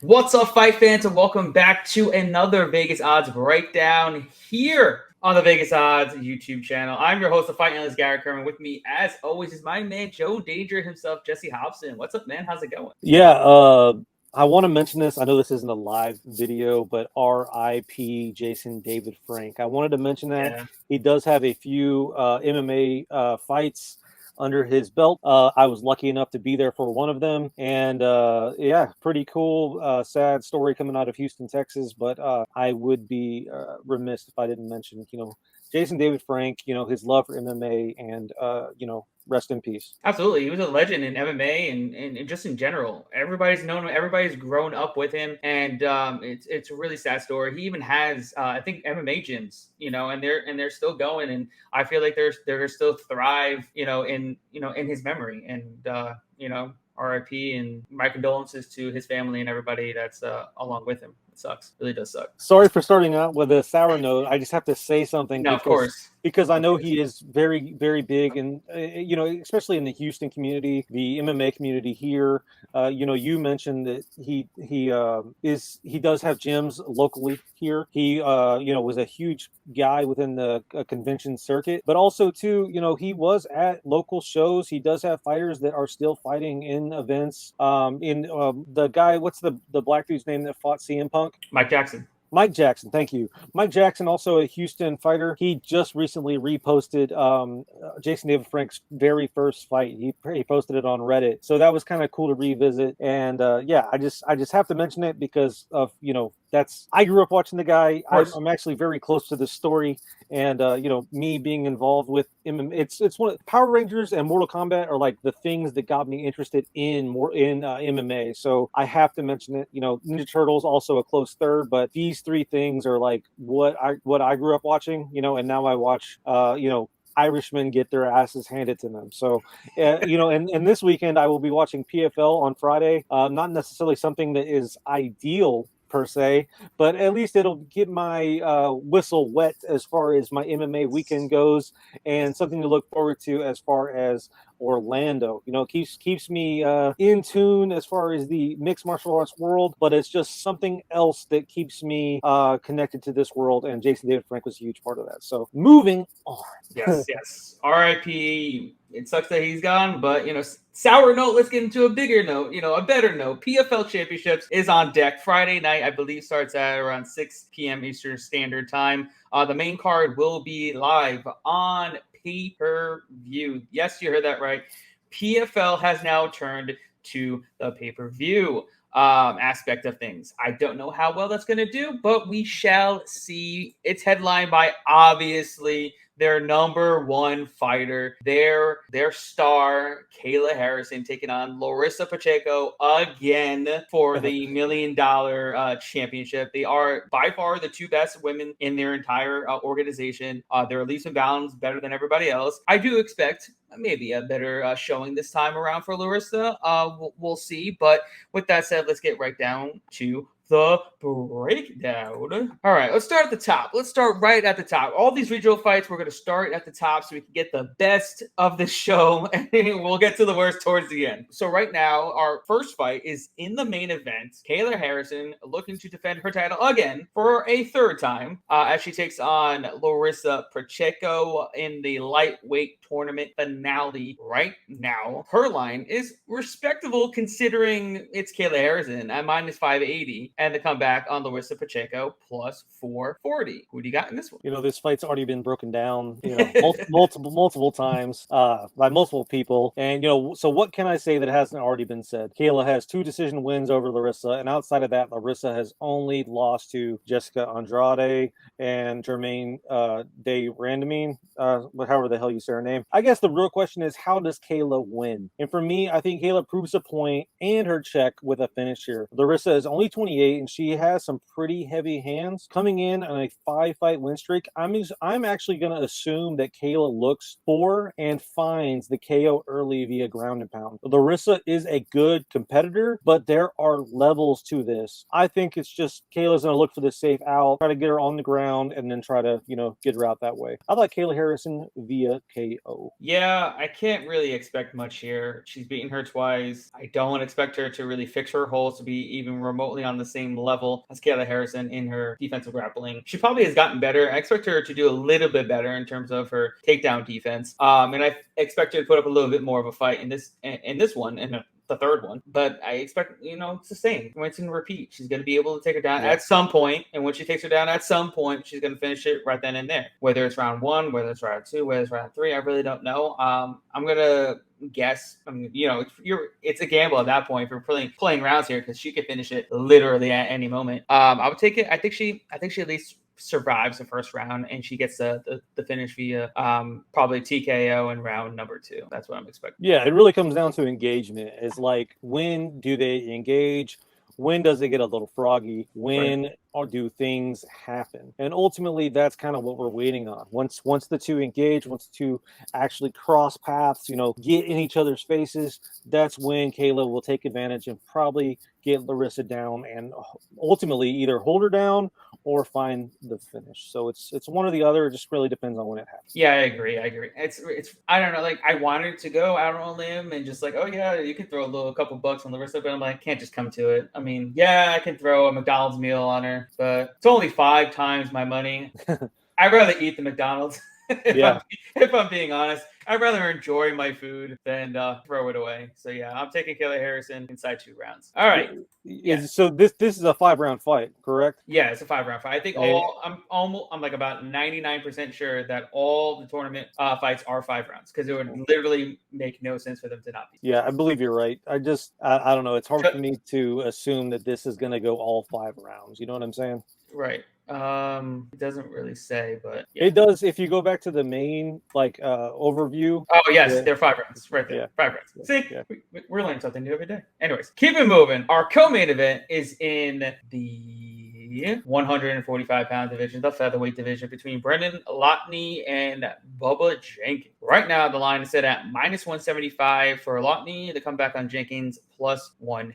What's up, fight fans, and welcome back to another Vegas Odds breakdown here on the Vegas Odds YouTube channel. I'm your host, the fight analyst Garrett Kerman. With me, as always, is my man Joe Danger himself, Jesse Hobson. What's up, man? How's it going? I want to mention this. I know this isn't a live video, but RIP Jason David Frank. I wanted to mention that Yeah. he does have a few MMA fights under his belt. I was lucky enough to be there for one of them, and pretty cool. Sad story coming out of Houston, Texas, but I would be remiss if I didn't mention, Jason David Frank, his love for MMA, and rest in peace. Absolutely. He was a legend in MMA and just in general. Everybody's known him. Everybody's grown up with him. And it's a really sad story. He even has, I think, MMA gyms, and they're still going. And I feel like they're still thrive, in his memory. And, RIP and my condolences to his family and everybody that's along with him. It sucks. It really does suck. Sorry for starting out with a sour note. I just have to say something No, of course. because I know he is very, very big, and especially in the Houston community, the MMA community here. You mentioned that he does have gyms locally here. He was a huge guy within the convention circuit, but also too, he was at local shows. He does have fighters that are still fighting in events. The guy, what's the black dude's name that fought CM Punk? Mike Jackson. Mike Jackson, thank you. Mike Jackson, also a Houston fighter. He just recently reposted Jason David Frank's very first fight. He posted it on Reddit, so that was kind of cool to revisit. And I just have to mention it because of I grew up watching the guy. I'm actually very close to this story, and me being involved with MMA. It's one of Power Rangers and Mortal Kombat are like the things that got me interested in MMA. So I have to mention it. Ninja Turtles also a close third, but these three things are like what I grew up watching. And now I watch Irishmen get their asses handed to them. So, and this weekend I will be watching PFL on Friday. Not necessarily something that is ideal per se, but at least it'll get my whistle wet as far as my MMA weekend goes, and something to look forward to as far as Orlando. Keeps me in tune as far as the mixed martial arts world, but it's just something else that keeps me connected to this world, and Jason David Frank was a huge part of that. So moving on. Yes. RIP. It sucks that he's gone, but sour note. Let's get into a bigger note. A better note. PFL Championships is on deck Friday night. I believe starts at around 6 p.m. Eastern Standard Time. The main card will be live on pay-per-view. Yes, you heard that right. PFL has now turned to the pay-per-view aspect of things. I don't know how well that's going to do, but we shall see. It's headlined by obviously their number one fighter, their star, Kayla Harrison, taking on Larissa Pacheco again for the $1 million championship. They are by far the two best women in their entire organization. They're leaps and bounds better than everybody else. I do expect maybe a better showing this time around for Larissa. We'll see. But with that said, let's get right down to the breakdown. All right, let's start at the top. Let's start right at the top. All these regional fights, we're going to start at the top so we can get the best of the show, and we'll get to the worst towards the end. So right now, our first fight is in the main event. Kayla Harrison looking to defend her title again for a third time as she takes on Larissa Pacheco in the lightweight tournament finale right now. Her line is respectable considering it's Kayla Harrison at minus 580. And the comeback on Larissa Pacheco plus 440. Who do you got in this one? This fight's already been broken down, multiple times by multiple people. And, so what can I say that hasn't already been said? Kayla has 2 decision wins over Larissa. And outside of that, Larissa has only lost to Jessica Andrade and Jermaine de Randamine, however the hell you say her name. I guess the real question is, how does Kayla win? And for me, I think Kayla proves a point and her check with a finish here. Larissa is only 28. gate, and she has some pretty heavy hands coming in on a 5-fight win streak. I'm actually going to assume that Kayla looks for and finds the KO early via ground and pound. Larissa is a good competitor, but there are levels to this. I think it's just Kayla's going to look for the safe out, try to get her on the ground, and then try to, get her out that way. I like Kayla Harrison via KO. Yeah, I can't really expect much here. She's beaten her twice. I don't expect her to really fix her holes to be even remotely on the same level as Kayla Harrison in her defensive grappling. She probably has gotten better. I expect her to do a little bit better in terms of her takedown defense. And I expect her to put up a little bit more of a fight in this one, and the third one. But I expect, it's the same. Rinse and repeat. She's going to be able to take her down at some point. And when she takes her down at some point, she's going to finish it right then and there. Whether it's round 1, whether it's round 2, whether it's round 3, I really don't know. I'm going to guess. It's a gamble at that point if you're playing rounds here, because she could finish it literally at any moment. I would take it. I think she at least survives the first round, and she gets the finish via probably TKO in round number 2. That's what I'm expecting. Yeah, it really comes down to engagement. It's like, when do they engage? When does it get a little froggy? When or do things happen? And ultimately, that's kind of what we're waiting on. Once the two engage, once the two actually cross paths, get in each other's faces, that's when Kayla will take advantage and probably get Larissa down and ultimately either hold her down or find the finish. So it's one or the other. It just really depends on when it happens. Yeah, I agree. It's I don't know. Like, I wanted to go out on a limb and just like, oh yeah, you can throw a couple bucks on Larissa, but I'm like, can't just come to it. I mean, yeah, I can throw a McDonald's meal on her, but it's only 5 times my money. I'd rather eat the McDonald's. If I'm being honest, I'd rather enjoy my food than throw it away. So yeah, I'm taking Kayla Harrison inside 2 rounds. All right. So this is a 5-round fight, correct? Yeah, it's a 5-round fight. I think I'm like about 99% sure that all the tournament fights are 5 rounds, because it would literally make no sense for them to not be. Yeah, I believe you're right. I don't know. It's hard for me to assume that this is going to go all 5 rounds. You know what I'm saying? Right. It doesn't really say, but it does. If you go back to the main overview. Oh yes, they're 5 rounds right there. 5 rounds. See, we're learning something new every day. Anyways, keep it moving. Our co-main event is in the 145-pound division, the featherweight division, between Brendan Lotney and Bubba Jenkins. Right now, the line is set at -175 for Lotney. The comeback on Jenkins +150.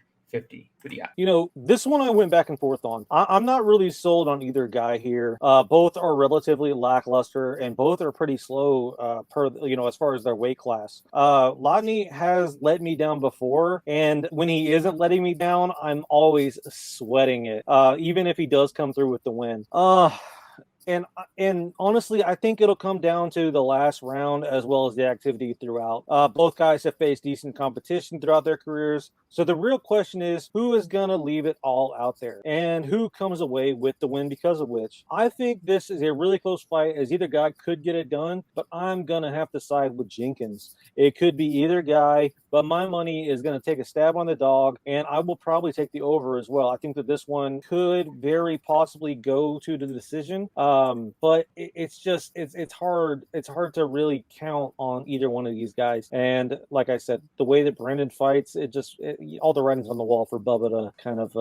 What do you got? This one I went back and forth on. I'm not really sold on either guy here. Both are relatively lackluster, and both are pretty slow as far as their weight class. Lotney has let me down before, and when he isn't letting me down, I'm always sweating it, even if he does come through with the win. And honestly, I think it'll come down to the last round as well as the activity throughout. Both guys have faced decent competition throughout their careers. So the real question is, who is going to leave it all out there and who comes away with the win because of which? I think this is a really close fight, as either guy could get it done, but I'm going to have to side with Jenkins. It could be either guy, but my money is going to take a stab on the dog, and I will probably take the over as well. I think that this one could very possibly go to the decision. But it's hard. It's hard to really count on either one of these guys. And like I said, the way that Brendan fights, all the writing's on the wall for Bubba to kind of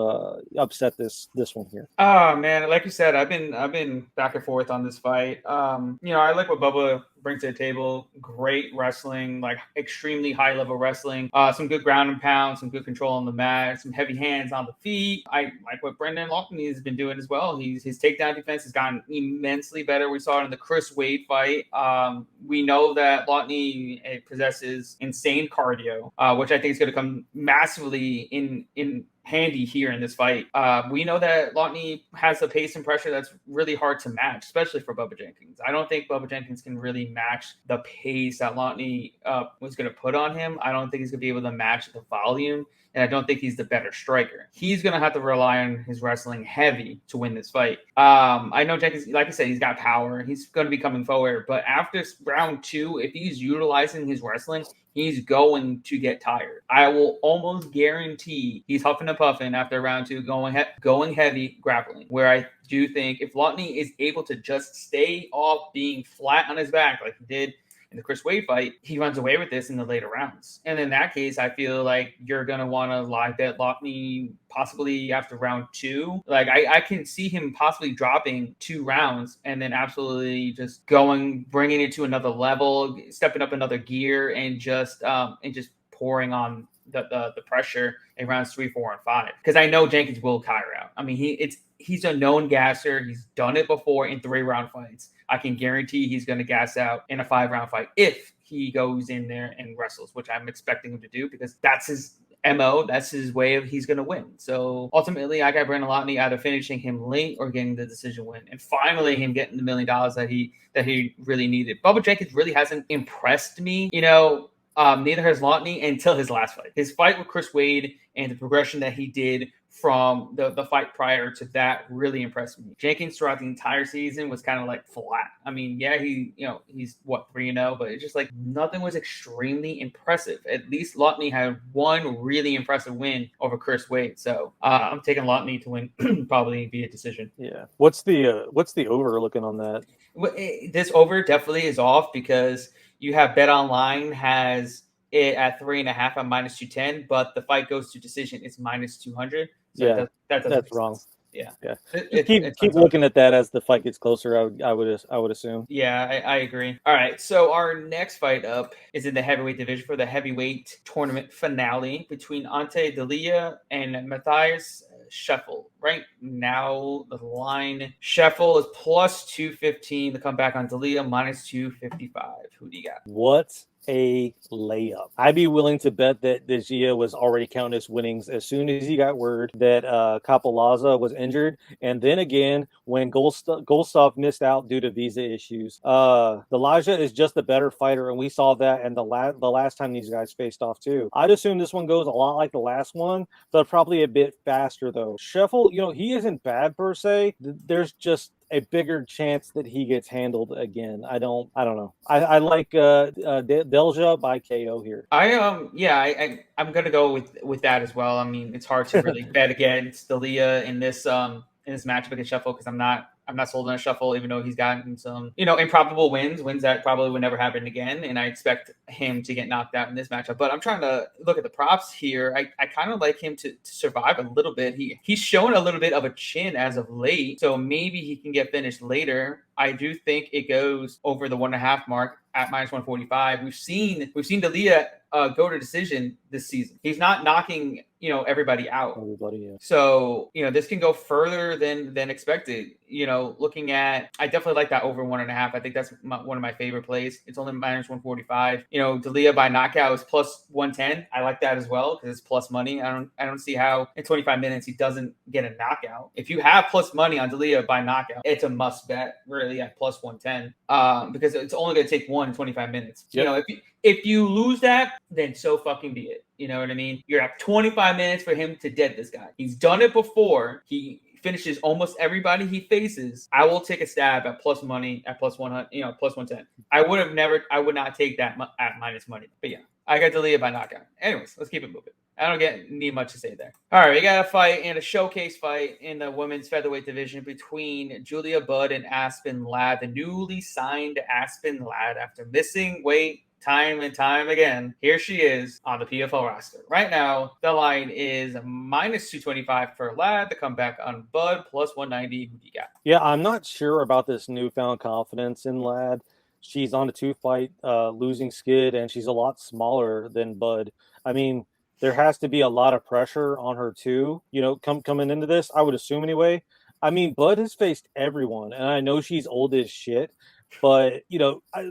upset this one here. Oh man, like you said, I've been back and forth on this fight. I like what Bubba brings to the table. Great wrestling, like extremely high level wrestling. Some good ground and pound, some good control on the mat, some heavy hands on the feet. I like what Brendan Lotney has been doing as well. His takedown defense has gotten immensely better. We saw it in the Chris Wade fight. We know that Lotney possesses insane cardio, which I think is going to come massively in handy here in this fight. We know that Lotney has a pace and pressure that's really hard to match, especially for Bubba Jenkins. I don't think Bubba Jenkins can really match the pace that Lotney was going to put on him. I don't think he's going to be able to match the volume, and I don't think he's the better striker. He's going to have to rely on his wrestling heavy to win this fight. I know Jenkins, like I said, he's got power. He's going to be coming forward, but after round 2, if he's utilizing his wrestling, he's going to get tired. I will almost guarantee he's huffing and puffing after round 2, going heavy grappling, where I do think if Lotney is able to just stay off being flat on his back like he did in the Chris Wade fight, he runs away with this in the later rounds. And in that case, I feel like you're going to want to live bet Loughnane possibly after round 2. Like I can see him possibly dropping 2 rounds and then absolutely just bringing it to another level, stepping up another gear, and just pouring on the pressure in rounds 3, 4, and 5. Because I know Jenkins will tire out. I mean, he's a known gasser. He's done it before in 3-round fights. I can guarantee he's going to gas out in a 5-round fight if he goes in there and wrestles, which I'm expecting him to do because that's his MO. That's his way of he's going to win. So ultimately, I got Brandon Loughnane either finishing him late or getting the decision win, and finally him getting the $1 million that he really needed. Bubba Jenkins really hasn't impressed me. Neither has Loughnane until his last fight. His fight with Chris Wade and the progression that he did from the fight prior to that really impressed me. Jenkins throughout the entire season was kind of like flat. I mean, yeah, he's what, 3-0, but it's just like nothing was extremely impressive. At least Loughnane had one really impressive win over Chris Wade. So I'm taking Loughnane to win probably via decision. Yeah. What's the over looking on that? This over definitely is off because you have Bet Online has it at 3.5 at -210, but the fight goes to decision. It's -200. So yeah, that's wrong. Sense. Yeah. Keep looking at that as the fight gets closer. I would assume. Yeah, I agree. All right, so our next fight up is in the heavyweight division for the heavyweight tournament finale between Ante Delia and Matthias Scheffel. Right now, the line Scheffel is +215. The comeback on Delia -255. Who do you got? What a layup. I'd be willing to bet that Delia was already counting his winnings as soon as he got word that Kapalaza was injured. And then again, when Goldstoff missed out due to visa issues. Delaja is just a better fighter, and we saw that in the last time these guys faced off too. I'd assume this one goes a lot like the last one, but probably a bit faster though. Scheffel, he isn't bad per se. There's just a bigger chance that he gets handled again. I don't know. I like Delja by KO here. I'm gonna go with that as well. I mean, it's hard to really bet against Delia in this matchup against Scheffel because I'm not sold on a Scheffel, even though he's gotten some, improbable wins that probably would never happen again. And I expect him to get knocked out in this matchup. But I'm trying to look at the props here. I kind of like him to survive a little bit. He's shown a little bit of a chin as of late, so maybe he can get finished later. I do think it goes over the 1.5 mark at -145. We've seen Delia go to decision this season. He's not knocking everybody out. Yeah. So this can go further than expected. Looking at, I definitely like that over 1.5. I think that's one of my favorite plays. It's only -145. Delia by knockout is +110. I like that as well because it's plus money. I don't see how in 25 minutes he doesn't get a knockout. If you have plus money on Delia by knockout, it's a must bet really at +110 because it's only going to take 1 in 25 minutes. Yep. If you lose that, then so fucking be it. You know what I mean? You're at 25 minutes for him to dead this guy. He's done it before. He finishes almost everybody he faces. I will take a stab at plus money at +100, +110. I would not take that at minus money. But yeah, I got Delia by knockout. Anyways, let's keep it moving. I don't need much to say there. All right, we got a fight and a showcase fight in the women's featherweight division between Julia Budd and Aspen Ladd, the newly signed Aspen Ladd after missing weight time and time again. Here she is on the PFL roster. Right now, the line is -225 for Ladd. The comeback on Budd +190. Who do you got? Yeah, I'm not sure about this newfound confidence in Ladd. She's on a 2-fight losing skid, and she's a lot smaller than Budd. I mean, there has to be a lot of pressure on her too, coming into this, I would assume anyway. I mean, Budd has faced everyone, and I know she's old as shit, but,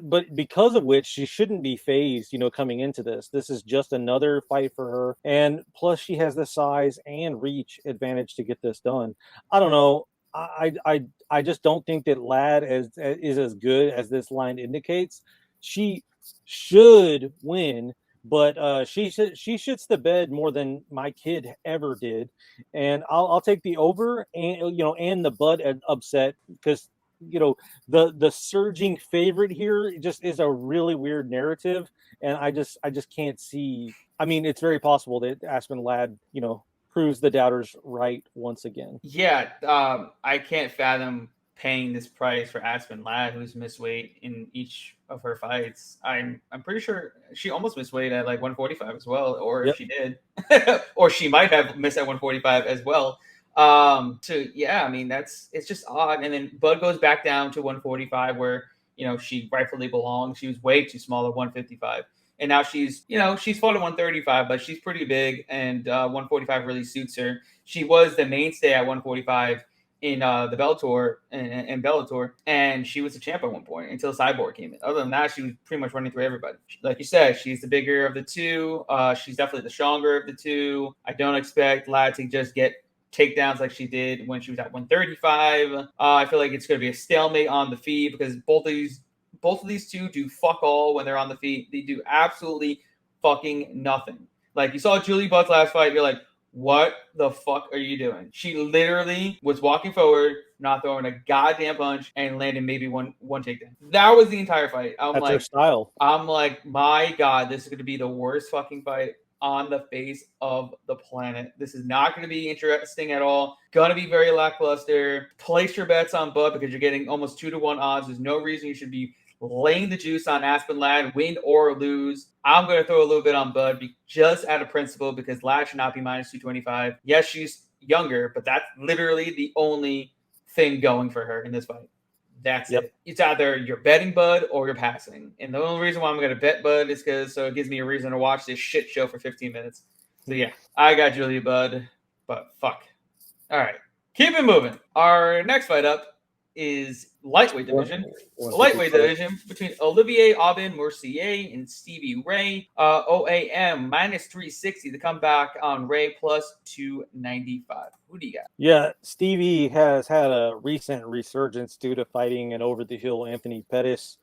but because of which she shouldn't be phased, coming into this. This is just another fight for her. And plus she has the size and reach advantage to get this done. I don't know. I just don't think that Ladd is as good as this line indicates. She should win, but she shits the bed more than my kid ever did. And I'll take the over and the Budd upset because the surging favorite here just is a really weird narrative, and I just can't see. I mean, it's very possible that Aspen Ladd, proves the doubters right once again. Yeah, I can't fathom paying this price for Aspen Ladd, who's missed weight in each of her fights. I'm pretty sure she almost missed weight at like 145 as well, or Yep. if she did, or she might have missed at 145 as well. So yeah, I mean it's just odd. And then Bud goes back down to 145 where she rightfully belongs. She was way too small at 155. And now she's fought at 135, but she's pretty big, and 145 really suits her. She was the mainstay at 145 in the Bellator and Bellator, and she was a champ at one point until Cyborg came in. Other than that, she was pretty much running through everybody. Like you said, she's the bigger of the two. She's definitely the stronger of the two. I don't expect Lad to just get takedowns like she did when she was at 135. I feel like it's going to be a stalemate on the feet because both of these two do fuck all when they're on the feet. They do absolutely fucking nothing. Like you saw Julie Budd's last fight, you're like, what the fuck are you doing? She literally was walking forward, not throwing a goddamn punch, and landing maybe one takedown. That was the entire fight. That's her style. I'm like, my God, this is going to be the worst fucking fight on the face of the planet. This is not going to be interesting at all. Going to be very lackluster. Place your bets on Bud because you're getting almost 2-1 odds. There's no reason you should be laying the juice on Aspen Ladd, win or lose. I'm going to throw a little bit on Bud just out of principle because Ladd should not be minus 225. Yes, she's younger, but that's literally the only thing going for her in this fight. That's it. It's either you're betting Bud or you're passing. And the only reason why I'm going to bet Bud is because it gives me a reason to watch this shit show for 15 minutes. So yeah, I got Julia Budd, but fuck. All right, keep it moving. Our next fight up is lightweight division. Lightweight division between Olivier Aubin Mercier and Stevie Ray. OAM minus 360 to come back on Ray plus 295. Who do you got? Yeah, Stevie has had a recent resurgence due to fighting an over-the-hill Anthony Pettis,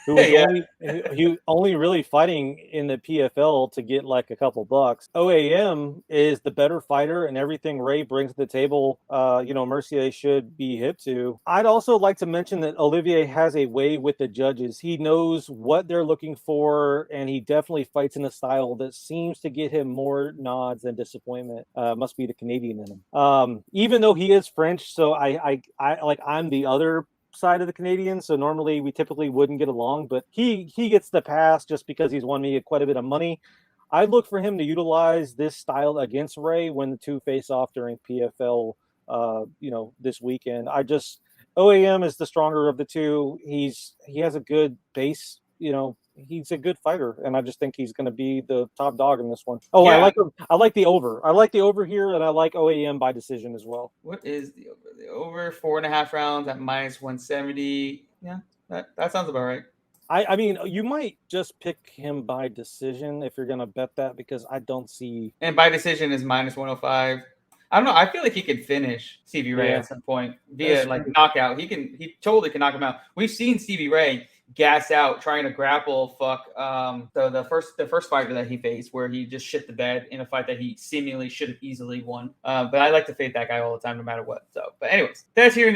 who was only really fighting in the PFL to get like a couple bucks. OAM is the better fighter, and everything Ray brings to the table, Mercier should be hip to. I'd also like to mention that Olivier has a way with the judges. He knows what they're looking for, and he definitely fights in a style that seems to get him more nods than disappointment. Must be the Canadian in him. Even though he is French, so I'm the other side of the Canadians, so normally we typically wouldn't get along, but he gets the pass just because he's won me quite a bit of money. I look for him to utilize this style against Ray when the two face off during PFL this weekend. OAM is the stronger of the two. He has a good base, he's a good fighter, and I just think he's going to be the top dog in this one. Oh, yeah. I like the over. I like the over here, and I like OAM by decision as well. What is the over? The over 4.5 rounds at minus 170. Yeah, that sounds about right. I mean, you might just pick him by decision if you're going to bet that, because I don't see. And by decision is minus 105. I don't know. I feel like he could finish Stevie Ray at some point via knockout. He totally can knock him out. We've seen Stevie Ray gas out trying to grapple the first fighter that he faced, where he just shit the bed in a fight that he seemingly should have easily won. But I like to fade that guy all the time, no matter what. So, but anyways, that's here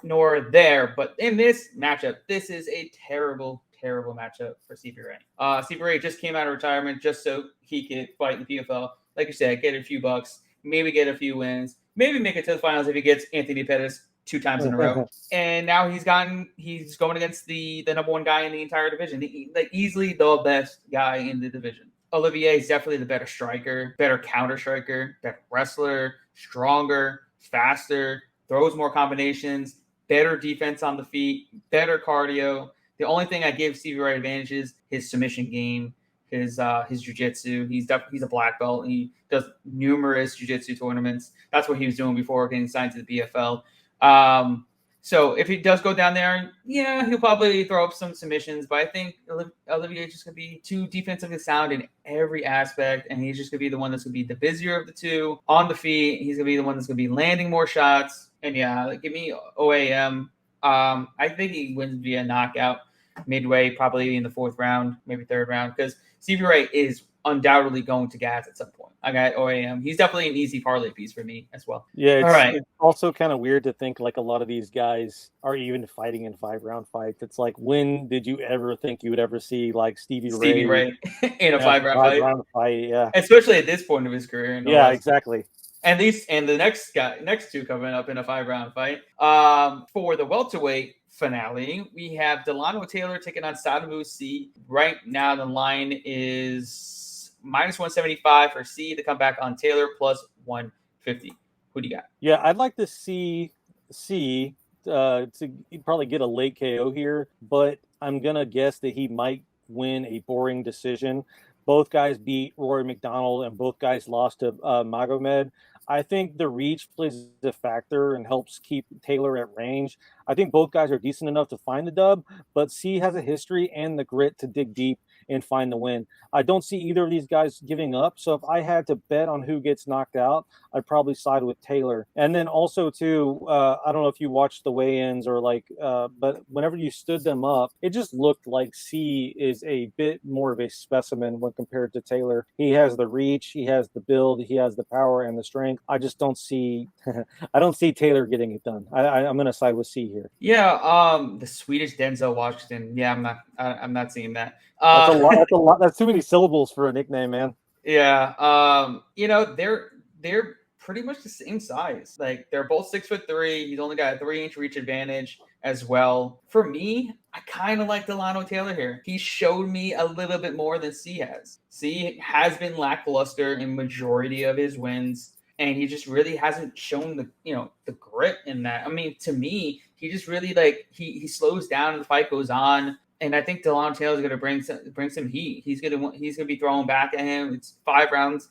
nor there. But in this matchup, this is a terrible matchup for Stevie Ray. Stevie Ray just came out of retirement just so he could fight in the PFL. Like you said, get a few bucks, maybe get a few wins, maybe make it to the finals if he gets Anthony Pettis 2 times in a row. And now he's going against the number one guy in the entire division, easily the best guy in the division. Olivier is definitely the better striker, better counter striker, better wrestler, stronger, faster, throws more combinations, better defense on the feet, better cardio. The only thing I give Stevie Ray advantage is his submission game, his jiu-jitsu. He's a black belt. He does numerous jiu-jitsu tournaments. That's what he was doing before getting signed to the PFL. So if he does go down there, yeah, he'll probably throw up some submissions, but I think Olivier is just going to be too defensively sound in every aspect, and he's just going to be the one that's going to be the busier of the two. On the feet, he's going to be the one that's going to be landing more shots. And yeah, give me OAM. I think he wins via knockout midway, probably in the 4th round, maybe 3rd round, because Stevie Ray is undoubtedly going to gas at some point. I got OAM. He's definitely an easy parlay piece for me as well. Yeah, it's also kind of weird to think like a lot of these guys are even fighting in 5-round fights. It's like, when did you ever think you would ever see like Stevie Ray in a 5-round fight? Yeah, especially at this point of his career. Yeah, exactly. And the next two coming up in a 5-round fight. For the welterweight finale, we have Delano Taylor taking on Sadamu C. Right now, the line is -175 for C to come back on Taylor, plus 150. Who do you got? Yeah, I'd like to see C to probably get a late KO here, but I'm gonna guess that he might win a boring decision. Both guys beat Rory McDonald, and both guys lost to Magomed. I think the reach plays a factor and helps keep Taylor at range. I think both guys are decent enough to find the dub, but C has a history and the grit to dig deep and find the win. I don't see either of these guys giving up. So if I had to bet on who gets knocked out, I'd probably side with Taylor. And then also too, I don't know if you watched the weigh-ins or but whenever you stood them up, it just looked like C is a bit more of a specimen when compared to Taylor. He has the reach, he has the build, he has the power and the strength. I just don't see, I don't see Taylor getting it done. I'm going to side with C here. Yeah, the Swedish Denzel Washington. Yeah, I'm not seeing that. That's a lot. That's a lot. That's too many syllables for a nickname, man. Yeah. They're pretty much the same size. Like they're both 6'3". He's only got a 3-inch reach advantage as well. For me, I kind of like Delano Taylor here. He showed me a little bit more than C has. C has been lackluster in majority of his wins, and he just really hasn't shown the grit in that. I mean, to me, he just really he slows down and the fight goes on. And I think Delano Taylor is going to bring some heat. He's going to be throwing back at him. It's 5 rounds.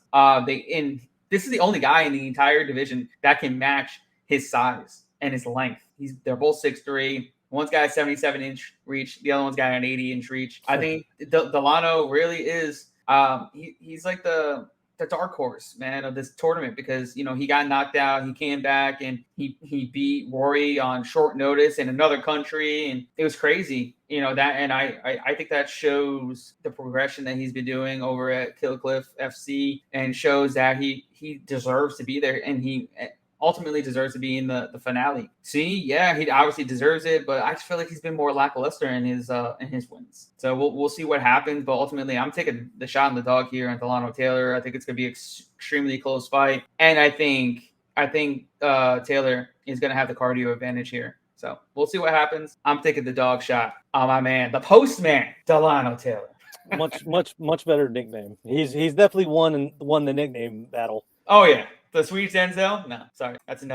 This is the only guy in the entire division that can match his size and his length. They're both 6'3". One's got a 77-inch reach. The other one's got an 80-inch reach. I think Delano really is. He's like the dark horse, man, of this tournament because he got knocked out, he came back, and he beat Rory on short notice in another country, and it was crazy. I think that shows the progression that he's been doing over at Killcliff FC, and shows that he deserves to be there, and he ultimately deserves to be in the finale. See, yeah, he obviously deserves it, but I just feel like he's been more lackluster in his wins. So we'll see what happens, but ultimately I'm taking the shot in the dog here on Delano Taylor. I think it's going to be an extremely close fight, and I think Taylor is going to have the cardio advantage here. So we'll see what happens. I'm taking the dog shot on my man, the postman, Delano Taylor. much better nickname. He's definitely won the nickname battle. Oh yeah. The Swedish Denzel? No, sorry. That's a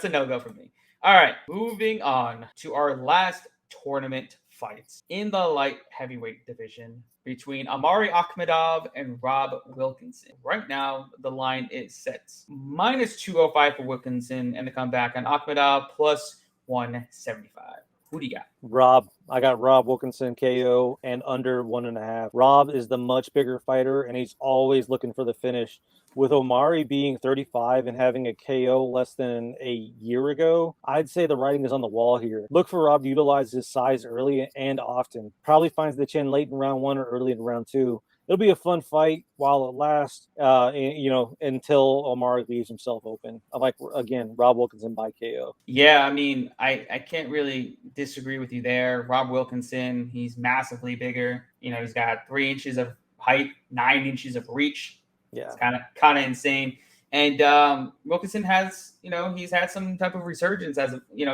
no-go for me. All right, moving on to our last tournament fights in the light heavyweight division between Amari Akhmedov and Rob Wilkinson. Right now, the line is set -205 for Wilkinson, and the comeback on Akhmedov plus 175. Who do you got? Rob. I got Rob Wilkinson KO and under 1.5. Rob is the much bigger fighter, and he's always looking for the finish. With Omari being 35 and having a KO less than a year ago, I'd say the writing is on the wall here. Look for Rob to utilize his size early and often. Probably finds the chin late in round 1 or early in round 2. It'll be a fun fight while it lasts, until Omari leaves himself open. I like, again, Rob Wilkinson by KO. Yeah, I mean, I can't really disagree with you there. Rob Wilkinson, he's massively bigger. He's got 3 inches of height, 9 inches of reach. Yeah, it's kind of insane. And Wilkinson has, he's had some type of resurgence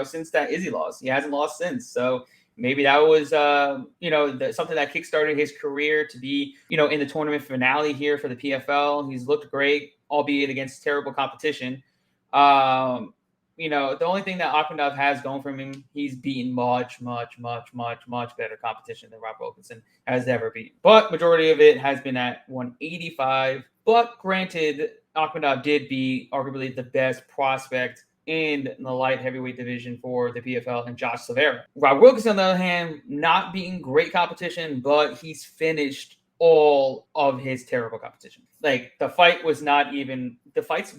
since that Izzy loss. He hasn't lost since. So maybe that was, something that kickstarted his career to be, in the tournament finale here for the PFL. He's looked great, albeit against terrible competition. The only thing that Akhmedov has going for him, he's beaten much better competition than Rob Wilkinson has ever beaten. But majority of it has been at 185. But granted, Akhmedov did be arguably the best prospect in the light heavyweight division for the PFL and Josh Silveira. Rob Wilkinson, on the other hand, not being great competition, but he's finished all of his terrible competition. Like the fights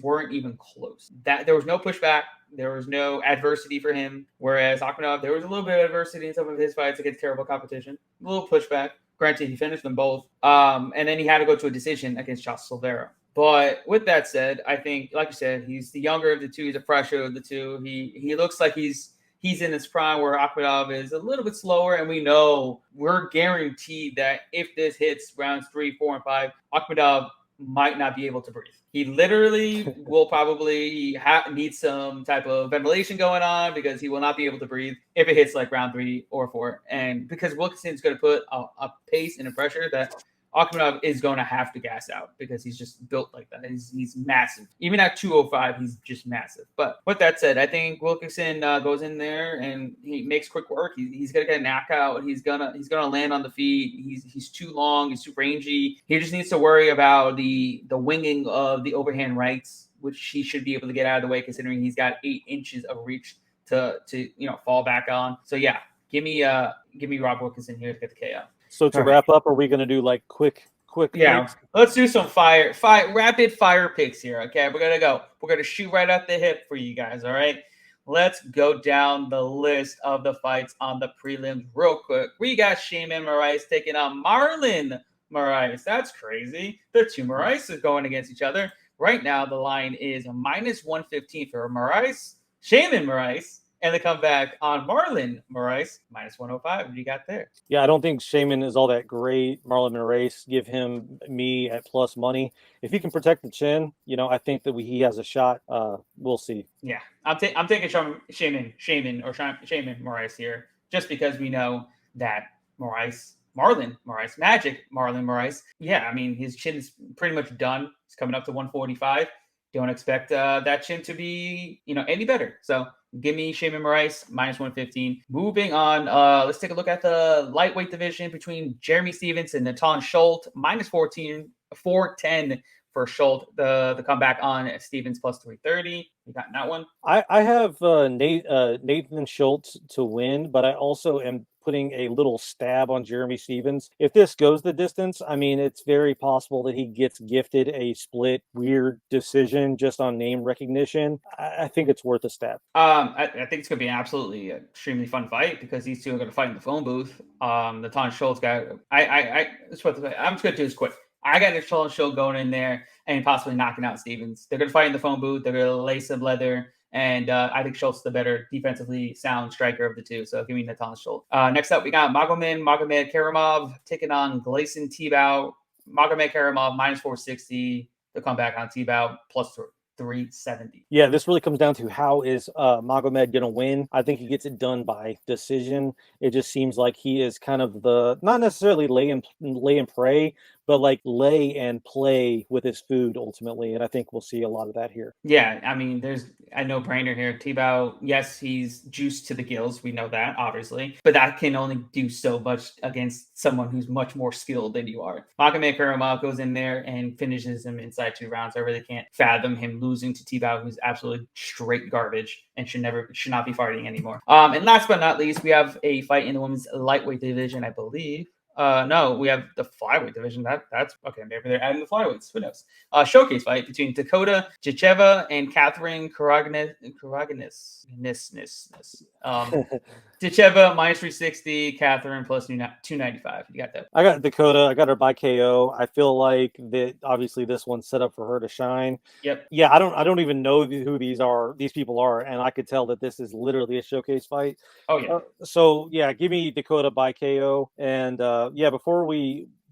weren't even close. There was no pushback. There was no adversity for him. Whereas Akhmedov, there was a little bit of adversity in some of his fights against terrible competition. A little pushback. Granted, he finished them both. And then he had to go to a decision against Josh Silveira. But with that said, I think, like you said, he's the younger of the two. He's the fresher of the two. He looks like he's in his prime, where Akhmedov is a little bit slower. And we're guaranteed that if this hits rounds 3, 4, and 5, Akhmedov might not be able to breathe. He literally will probably need some type of ventilation going on because he will not be able to breathe if it hits like round 3 or 4. And because Wilkinson's going to put a pace and a pressure that Akhmadov is going to have to gas out because he's just built like that. He's massive. Even at 205, he's just massive. But with that said, I think Wilkinson goes in there and he makes quick work. He's going to get a knockout. He's gonna land on the feet. He's too long. He's too rangy. He just needs to worry about the winging of the overhand rights, which he should be able to get out of the way considering he's got 8 inches of reach to fall back on. So yeah, give me Rob Wilkinson here to get the KO. So to wrap up, are we going to do like quick yeah picks? Let's do some rapid fire picks here. Okay, we're gonna shoot right at the hip for you guys. All right, let's go down the list of the fights on the prelims real quick. We got Shayman Moraes taking on Marlon Moraes. That's crazy. The two Moraes going against each other right now. The line is -115 for Moraes. Shayman Moraes. And the comeback on Marlon Moraes, -105. What do you got there? Yeah, I don't think Shayman is all that great. Marlon Moraes, give him me at plus money. If he can protect the chin, I think that he has a shot. We'll see. Yeah, I'm taking Shayman Moraes here, just because we know that Marlon Moraes. Yeah, I mean his chin is pretty much done. He's coming up to 145. Don't expect that chin to be any better. So give me Shayman Moraes -115. Moving on, let's take a look at the lightweight division between Jeremy Stephens and Natan Schultz. -410 for Schultz. The comeback on Stephens +330. You got that one? I have Nathan Schultz to win, but I also am putting a little stab on Jeremy Stephens. If this goes the distance, I mean, it's very possible that he gets gifted a split weird decision just on name recognition. I think it's worth a stab. I think it's going to be an absolutely extremely fun fight because these two are going to fight in the phone booth. Natan Schultz guy, I'm just going to do this quick. I got Natan Schultz going in there and possibly knocking out Stephens. They're going to fight in the phone booth. They're going to lay some leather. And I think Schultz is the better defensively sound striker of the two. So give me Natan Schultz. Next up, we got Magomed Karamov taking on Gleison Tibau. Magomed Karamov -460. The comeback on Tibau +370. Yeah, this really comes down to how is Magomed going to win. I think he gets it done by decision. It just seems like he is kind of not necessarily lay and pray, but like lay and play with his food ultimately. And I think we'll see a lot of that here. Yeah, I mean, there's a no-brainer here. Tibau, yes, he's juiced to the gills. We know that, obviously. But that can only do so much against someone who's much more skilled than you are. Magomed Karamov goes in there and finishes him inside 2 rounds. I really can't fathom him losing to Tibau, who's absolutely straight garbage and should not be fighting anymore. And last but not least, we have a fight in the women's lightweight division, I believe. No, we have the flyweight division. That's okay. Maybe they're adding the flyweights. Who knows? Showcase fight between Dakota Jicheva and Catherine Karaginis. Jicheva -360, Catherine +295. You got that? I got Dakota. I got her by KO. I feel like that obviously this one's set up for her to shine. Yep. Yeah, I don't even know who these people are, and I could tell that this is literally a showcase fight. Oh yeah. So yeah, give me Dakota by KO. And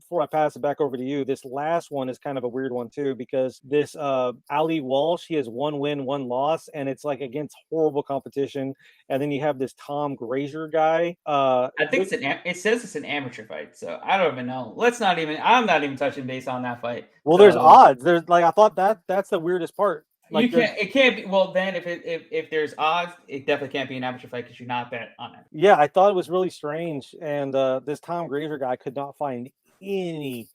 before I pass it back over to you, this last one is kind of a weird one too, because this Ali Walsh, he has 1 win, 1 loss, and it's like against horrible competition. And then you have this Tom Grazier guy. I think it says it's an amateur fight, so I don't even know. I'm not even touching base on that fight. Well, there's odds. There's like, I thought that's the weirdest part. Like it can't be. Well, then if there's odds, it definitely can't be an amateur fight because you're not bet on it. Yeah, I thought it was really strange. And this Tom Grazier guy could not find any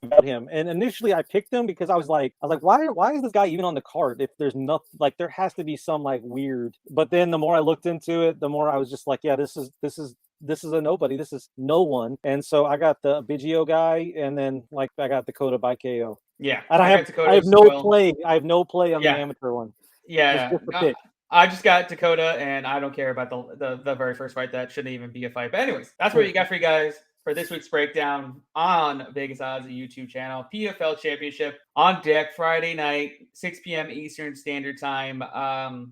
about him. And initially I picked him because I was like, why is this guy even on the card? If there's nothing, like there has to be some like weird. But then the more I looked into it, the more I was just like, yeah, this is a nobody. This is no one. And so I got the Biggio guy, and then like I got Dakota by KO. Yeah, and I have no play. I have no play on the amateur one. Yeah, I just got Dakota, and I don't care about the very first fight. That shouldn't even be a fight. But anyways, that's what you got for you guys for this week's breakdown on Vegas Odds, the YouTube channel. PFL Championship on deck Friday night, 6 p.m. Eastern Standard Time.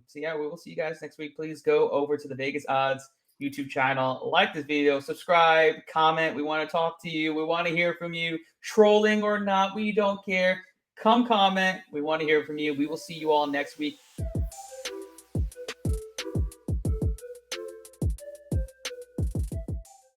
So yeah, we will see you guys next week. Please go over to the Vegas Odds YouTube channel. Like this video, subscribe, comment. We want to talk to you. We want to hear from you. Trolling or not, we don't care. Come comment. We want to hear from you. We will see you all next week.